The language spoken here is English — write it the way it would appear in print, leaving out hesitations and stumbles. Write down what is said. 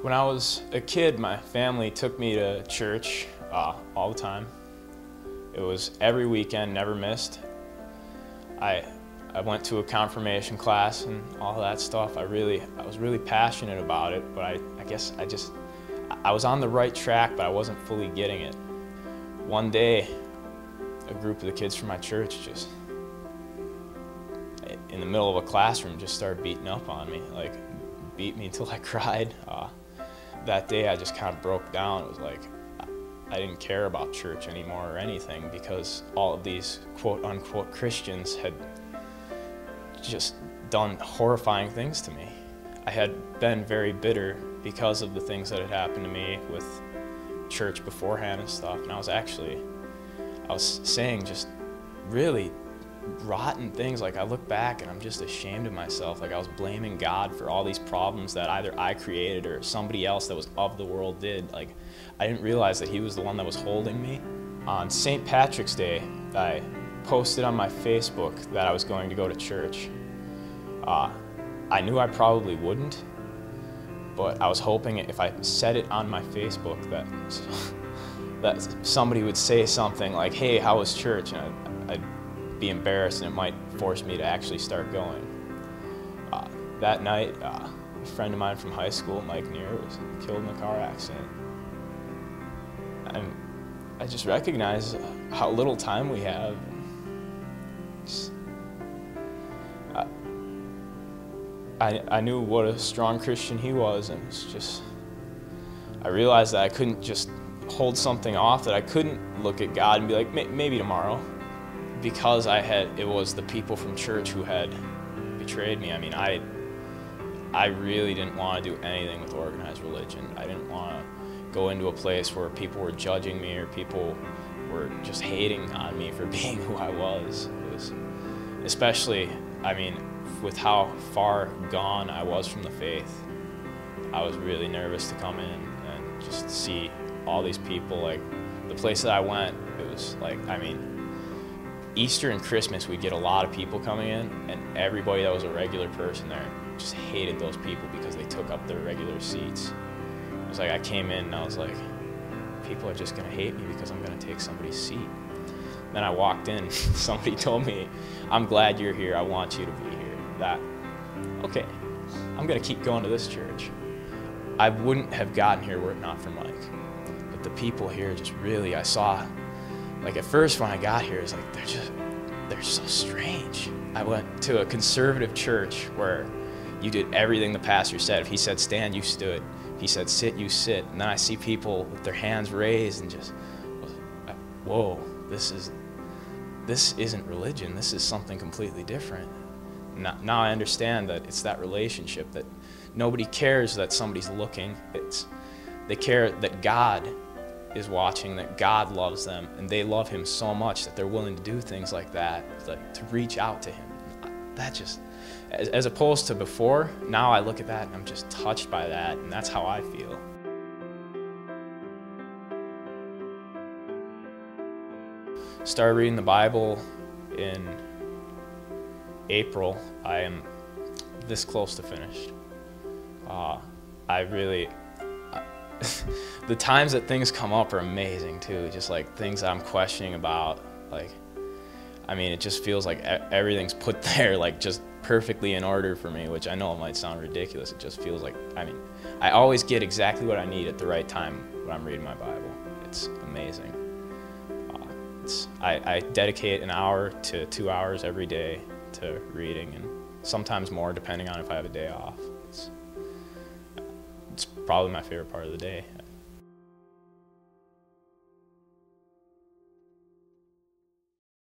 When I was a kid, my family took me to church all the time. It was every weekend, never missed. I went to a confirmation class and all that stuff. I was really passionate about it, but I guess I was on the right track, but I wasn't fully getting it. One day, a group of the kids from my church just, in the middle of a classroom, just started beating up on me, like beat me until I cried. That day I just kind of broke down. It was like I didn't care about church anymore or anything, because all of these quote-unquote Christians had just done horrifying things to me. I had been very bitter because of the things that had happened to me with church beforehand and stuff, and I was saying just really rotten things. Like, I look back and I'm just ashamed of myself. Like, I was blaming God for all these problems that either I created or somebody else that was of the world did. Like, I didn't realize that He was the one that was holding me. On St. Patrick's Day, I posted on my Facebook that I was going to go to church. I knew I probably wouldn't, but I was hoping if I said it on my Facebook that somebody would say something like, "Hey, how was church?" And I'd be embarrassed, and it might force me to actually start going. That night, a friend of mine from high school, Mike Neer, was killed in a car accident. And I just recognized how little time we have. I knew what a strong Christian he was, and it's just, I realized that I couldn't just hold something off, that I couldn't look at God and be like, maybe tomorrow, because it was the people from church who had betrayed me. I mean, I really didn't want to do anything with organized religion. I didn't want to go into a place where people were judging me or people were just hating on me for being who I was. It was, especially, I mean, with how far gone I was from the faith, I was really nervous to come in and just see all these people. Like, the place that I went, it was like, I mean, Easter and Christmas, we'd get a lot of people coming in, and everybody that was a regular person there just hated those people because they took up their regular seats. It was like, I came in and I was like, people are just gonna hate me because I'm gonna take somebody's seat. Then I walked in, somebody told me, "I'm glad you're here, I want you to be here." Okay, I'm gonna keep going to this church. I wouldn't have gotten here were it not for Mike. But the people here just really, I saw, like, at first when I got here, it's like, they're so strange. I went to a conservative church where you did everything the pastor said. If he said stand, you stood. If he said sit, you sit. And then I see people with their hands raised and just, whoa, this isn't religion. This is something completely different. Now I understand that it's that relationship, that nobody cares that somebody's looking. They care that God is watching, that God loves them, and they love Him so much that they're willing to do things like that, like to reach out to Him. That just, as opposed to before, now I look at that and I'm just touched by that, and that's how I feel. Started reading the Bible in April. I am this close to finished. The times that things come up are amazing too, just like things that I'm questioning about. Like, I mean, it just feels like everything's put there, like, just perfectly in order for me, which I know it might sound ridiculous. It just feels like, I mean, I always get exactly what I need at the right time when I'm reading my Bible. It's amazing. I dedicate an hour to 2 hours every day to reading, and sometimes more depending on if I have a day off. It's probably my favorite part of the day.